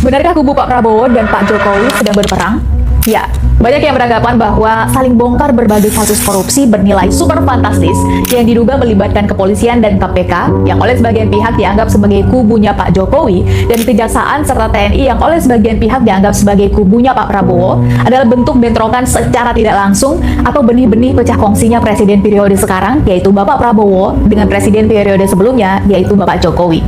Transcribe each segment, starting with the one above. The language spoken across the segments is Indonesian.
Benarkah kubu Pak Prabowo dan Pak Jokowi sedang berperang? Ya, banyak yang beranggapan bahwa saling bongkar berbagai kasus korupsi bernilai super fantastis yang diduga melibatkan kepolisian dan KPK yang oleh sebagian pihak dianggap sebagai kubunya Pak Jokowi dan Kejaksaan serta TNI yang oleh sebagian pihak dianggap sebagai kubunya Pak Prabowo adalah bentuk bentrokan secara tidak langsung atau benih-benih pecah kongsinya presiden periode sekarang yaitu Bapak Prabowo dengan presiden periode sebelumnya yaitu Bapak Jokowi.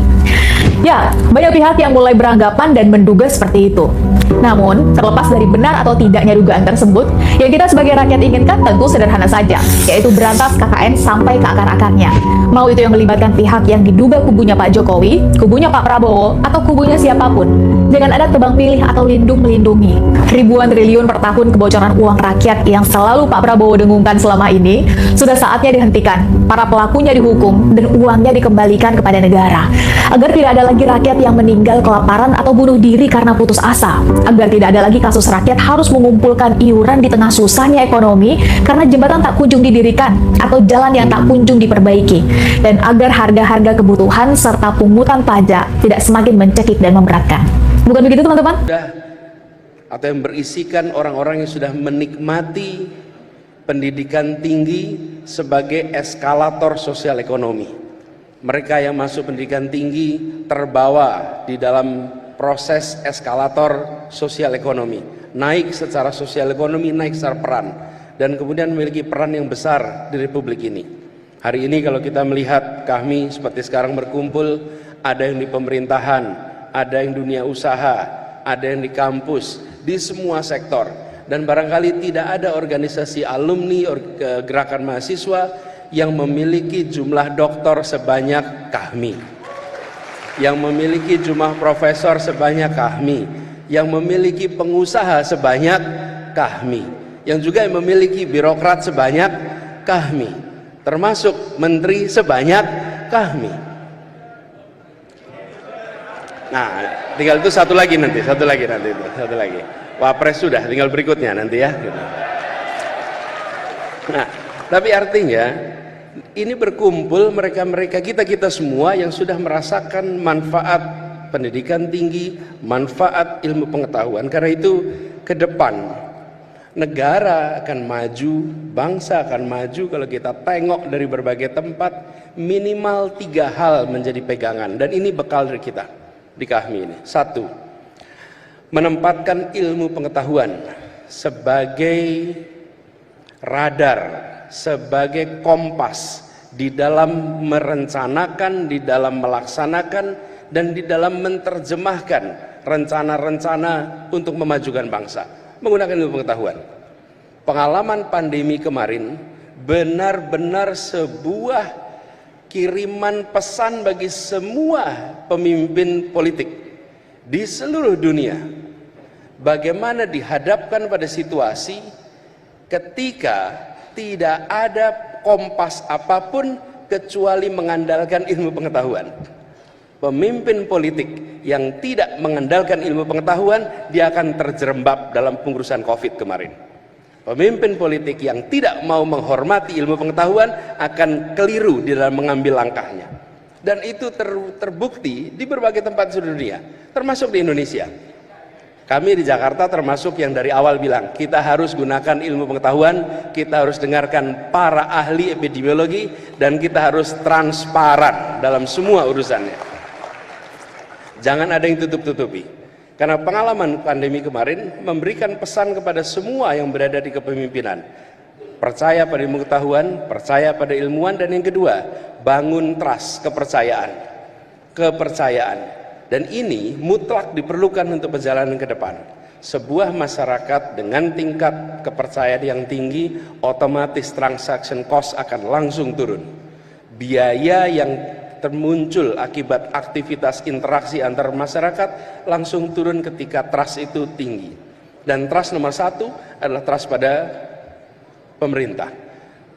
Ya, banyak pihak yang mulai beranggapan dan menduga seperti itu. Namun, terlepas dari benar atau tidaknya dugaan tersebut, yang kita sebagai rakyat inginkan tentu sederhana saja, yaitu berantas KKN sampai ke akar-akarnya. Mau itu yang melibatkan pihak yang diduga kubunya Pak Jokowi, kubunya Pak Prabowo, atau kubunya siapapun. Jangan ada tebang pilih atau lindung melindungi. Ribuan triliun per tahun kebocoran uang rakyat yang selalu Pak Prabowo dengungkan selama ini, sudah saatnya dihentikan. Para pelakunya dihukum dan uangnya dikembalikan kepada negara. Agar tidak ada lagi rakyat yang meninggal kelaparan atau bunuh diri karena putus asa. Agar tidak ada lagi kasus rakyat harus mengumpulkan iuran di tengah susahnya ekonomi karena jembatan tak kunjung didirikan atau jalan yang tak kunjung diperbaiki. Dan agar harga-harga kebutuhan serta pungutan pajak tidak semakin mencekik dan memberatkan. Bukan begitu teman-teman? Atau yang berisikan orang-orang yang sudah menikmati pendidikan tinggi sebagai eskalator sosial ekonomi. Mereka yang masuk pendidikan tinggi terbawa di dalam proses eskalator sosial ekonomi, naik secara sosial ekonomi, naik secara peran, dan kemudian memiliki peran yang besar di Republik ini. Hari ini kalau kita melihat kami seperti sekarang berkumpul, ada yang di pemerintahan, ada yang dunia usaha, ada yang di kampus, di semua sektor, dan barangkali tidak ada organisasi alumni gerakan mahasiswa yang memiliki jumlah doktor sebanyak kami, yang memiliki jumlah profesor sebanyak kami, yang memiliki pengusaha sebanyak kami, yang juga memiliki birokrat sebanyak kami, termasuk menteri sebanyak kami. Nah, tinggal itu satu lagi nanti. Wapres sudah, tinggal berikutnya nanti ya. Nah, tapi artinya ini berkumpul mereka-mereka kita semua yang sudah merasakan manfaat pendidikan tinggi, manfaat ilmu pengetahuan. Karena itu ke depan negara akan maju, bangsa akan maju kalau kita tengok dari berbagai tempat. Minimal 3 hal menjadi pegangan, dan ini bekal dari kita di KAHMI ini. 1, menempatkan ilmu pengetahuan sebagai radar, sebagai kompas di dalam merencanakan, di dalam melaksanakan, dan di dalam menerjemahkan rencana-rencana untuk memajukan bangsa menggunakan ilmu pengetahuan. Pengalaman pandemi kemarin benar-benar sebuah kiriman pesan bagi semua pemimpin politik di seluruh dunia, bagaimana dihadapkan pada situasi ketika tidak ada kompas apapun kecuali mengandalkan ilmu pengetahuan. Pemimpin politik yang tidak mengandalkan ilmu pengetahuan, dia akan terjerembab dalam pengurusan COVID kemarin. Pemimpin politik yang tidak mau menghormati ilmu pengetahuan akan keliru di dalam mengambil langkahnya. Dan itu terbukti di berbagai tempat di seluruh dunia, termasuk di Indonesia. Kami di Jakarta termasuk yang dari awal bilang, kita harus gunakan ilmu pengetahuan, kita harus dengarkan para ahli epidemiologi, dan kita harus transparan dalam semua urusannya. Jangan ada yang tutup-tutupi. Karena pengalaman pandemi kemarin memberikan pesan kepada semua yang berada di kepemimpinan. Percaya pada ilmu pengetahuan, percaya pada ilmuwan, dan yang kedua, bangun trust, kepercayaan. Dan ini mutlak diperlukan untuk perjalanan ke depan. Sebuah masyarakat dengan tingkat kepercayaan yang tinggi, otomatis transaction cost akan langsung turun. Biaya yang termuncul akibat aktivitas interaksi antar masyarakat langsung turun ketika trust itu tinggi. Dan trust nomor 1 adalah trust pada pemerintah,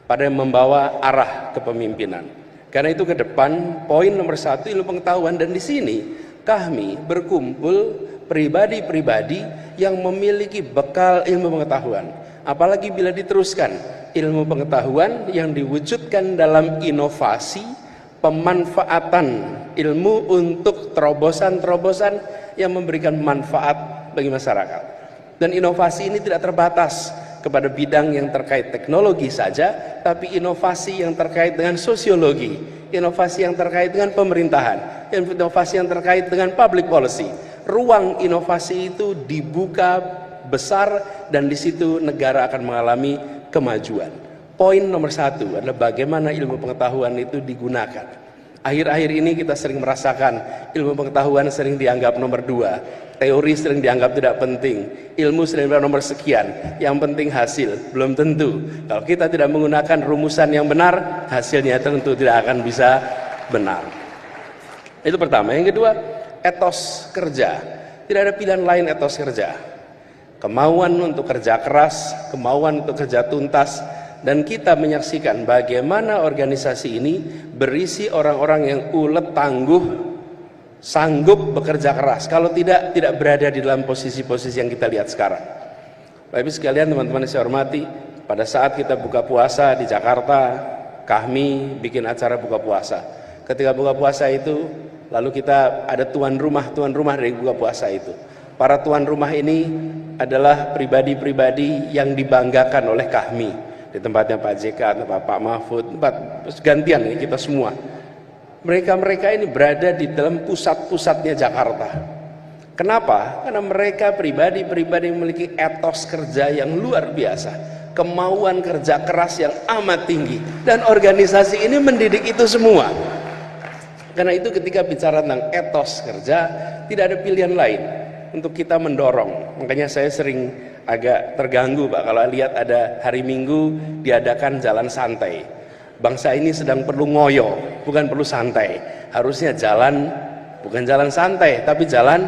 pada yang membawa arah kepemimpinan. Karena itu ke depan poin nomor 1 ilmu pengetahuan, dan di sini kami berkumpul pribadi-pribadi yang memiliki bekal ilmu pengetahuan. Apalagi bila diteruskan ilmu pengetahuan yang diwujudkan dalam inovasi, pemanfaatan ilmu untuk terobosan-terobosan yang memberikan manfaat bagi masyarakat. Dan inovasi ini tidak terbatas kepada bidang yang terkait teknologi saja, tapi inovasi yang terkait dengan sosiologi, inovasi yang terkait dengan pemerintahan, inovasi yang terkait dengan public policy. Ruang inovasi itu dibuka besar dan di situ negara akan mengalami kemajuan. Poin nomor 1 adalah bagaimana ilmu pengetahuan itu digunakan. Akhir-akhir ini kita sering merasakan ilmu pengetahuan sering dianggap nomor 2, teori sering dianggap tidak penting, ilmu sering dianggap nomor sekian, yang penting hasil. Belum tentu. Kalau kita tidak menggunakan rumusan yang benar, hasilnya tentu tidak akan bisa benar. Itu pertama. Yang kedua, etos kerja. Tidak ada pilihan lain etos kerja. Kemauan untuk kerja keras, kemauan untuk kerja tuntas, dan kita menyaksikan bagaimana organisasi ini berisi orang-orang yang ulet, tangguh, sanggup bekerja keras. Kalau tidak berada di dalam posisi-posisi yang kita lihat sekarang. Bapak Ibu sekalian, teman-teman yang saya hormati, pada saat kita buka puasa di Jakarta, kami bikin acara buka puasa. Ketika buka puasa itu, lalu kita ada tuan rumah dari buka puasa itu. Para tuan rumah ini adalah pribadi-pribadi yang dibanggakan oleh kami. Di tempatnya Pak JK, tempat Pak Mahfud, tempat gantian ini kita semua. Mereka ini berada di dalam pusat-pusatnya Jakarta. Kenapa? Karena mereka pribadi-pribadi yang memiliki etos kerja yang luar biasa, kemauan kerja keras yang amat tinggi, dan organisasi ini mendidik itu semua. Karena itu ketika bicara tentang etos kerja, tidak ada pilihan lain untuk kita mendorong. Makanya saya sering agak terganggu Pak kalau lihat ada hari Minggu diadakan jalan santai. Bangsa ini sedang perlu ngoyo, bukan perlu santai. Harusnya jalan, bukan jalan santai, tapi jalan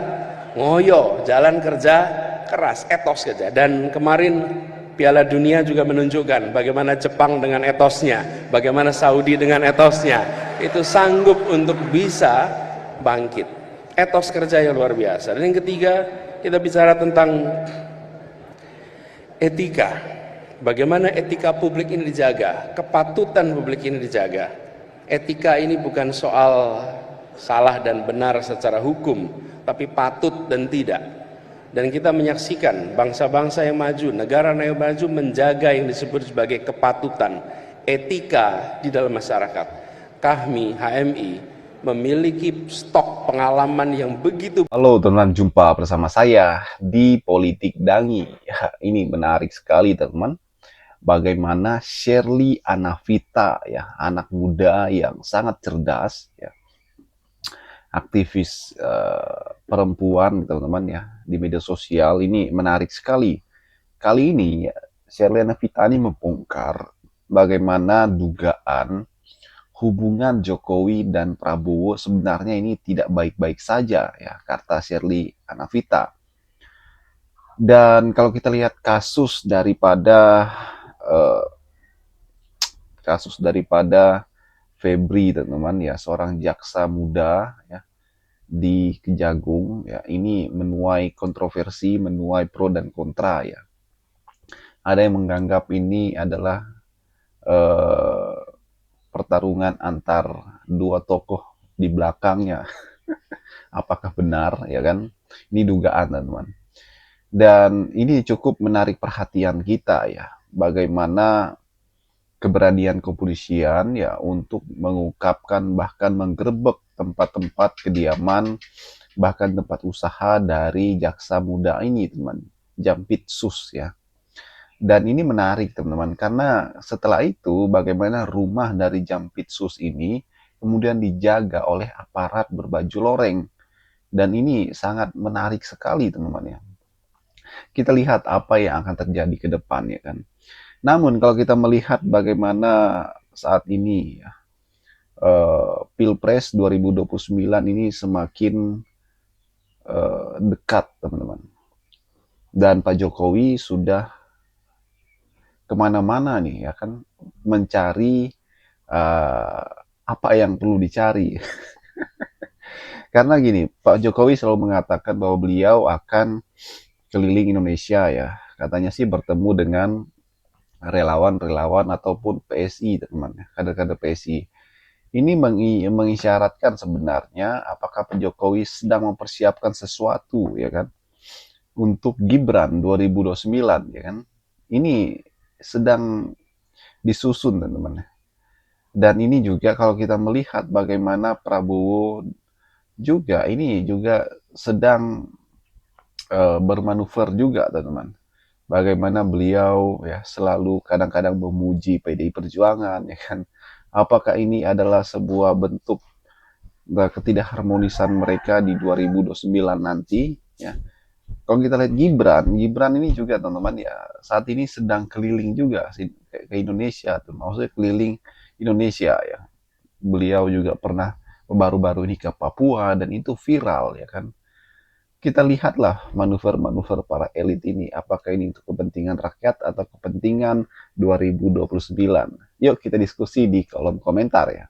ngoyo, jalan kerja keras, etos kerja. Dan kemarin Piala Dunia juga menunjukkan bagaimana Jepang dengan etosnya, bagaimana Saudi dengan etosnya, itu sanggup untuk bisa bangkit. Etos kerja yang luar biasa. Dan yang ketiga, kita bicara tentang etika. Bagaimana etika publik ini dijaga, kepatutan publik ini dijaga. Etika ini bukan soal salah dan benar secara hukum, tapi patut dan tidak. Dan kita menyaksikan bangsa-bangsa yang maju, negara yang maju menjaga yang disebut sebagai kepatutan, etika di dalam masyarakat. Kami, HMI, memiliki stok pengalaman yang begitu. Halo teman-teman, jumpa bersama saya di Politik Dangi. Ya, ini menarik sekali teman-teman. Bagaimana Shirley Anavita, ya, anak muda yang sangat cerdas, ya, aktivis perempuan teman-teman ya di media sosial, ini menarik sekali. Kali ini ya, Shirley Anavita ini membongkar bagaimana dugaan hubungan Jokowi dan Prabowo sebenarnya ini tidak baik-baik saja, ya, kata Shirley Anavita. Dan kalau kita lihat kasus daripada Febri, teman-teman ya, seorang jaksa muda ya di Kejagung ya, ini menuai kontroversi, menuai pro dan kontra ya. Ada yang menganggap ini adalah pertarungan antar dua tokoh di belakangnya. Apakah benar, ya kan? Ini dugaan, teman-teman. Dan ini cukup menarik perhatian kita ya, bagaimana keberanian kepolisian ya untuk mengungkapkan bahkan menggerebek tempat-tempat kediaman, bahkan tempat usaha dari jaksa muda ini, teman, Jampitsus ya. Dan ini menarik teman-teman, karena setelah itu bagaimana rumah dari Jampitsus ini kemudian dijaga oleh aparat berbaju loreng. Dan ini sangat menarik sekali teman-teman ya. Kita lihat apa yang akan terjadi ke depan ya kan. Namun kalau kita melihat bagaimana saat ini ya, Pilpres 2029 ini semakin dekat teman-teman. Dan Pak Jokowi sudah kemana-mana nih ya kan, mencari apa yang perlu dicari. Karena gini, Pak Jokowi selalu mengatakan bahwa beliau akan keliling Indonesia ya, katanya sih bertemu dengan relawan-relawan ataupun PSI teman-teman, kader-kader PSI. Ini mengisyaratkan sebenarnya apakah Pak Jokowi sedang mempersiapkan sesuatu, ya kan, untuk Gibran 2029, ya kan. Ini sedang disusun, teman-teman. Dan ini juga kalau kita melihat bagaimana Prabowo juga, ini juga sedang bermanuver juga, teman-teman. Bagaimana beliau ya selalu kadang-kadang memuji PDI Perjuangan, ya kan. Apakah ini adalah sebuah bentuk ketidakharmonisan mereka di 2029 nanti, ya. Kalau kita lihat Gibran ini juga, teman-teman, ya saat ini sedang keliling juga ke Indonesia tuh, maksudnya keliling Indonesia ya. Beliau juga pernah baru-baru ini ke Papua dan itu viral, ya kan. Kita lihatlah manuver-manuver para elit ini, apakah ini untuk kepentingan rakyat atau kepentingan 2029. Yuk kita diskusi di kolom komentar ya.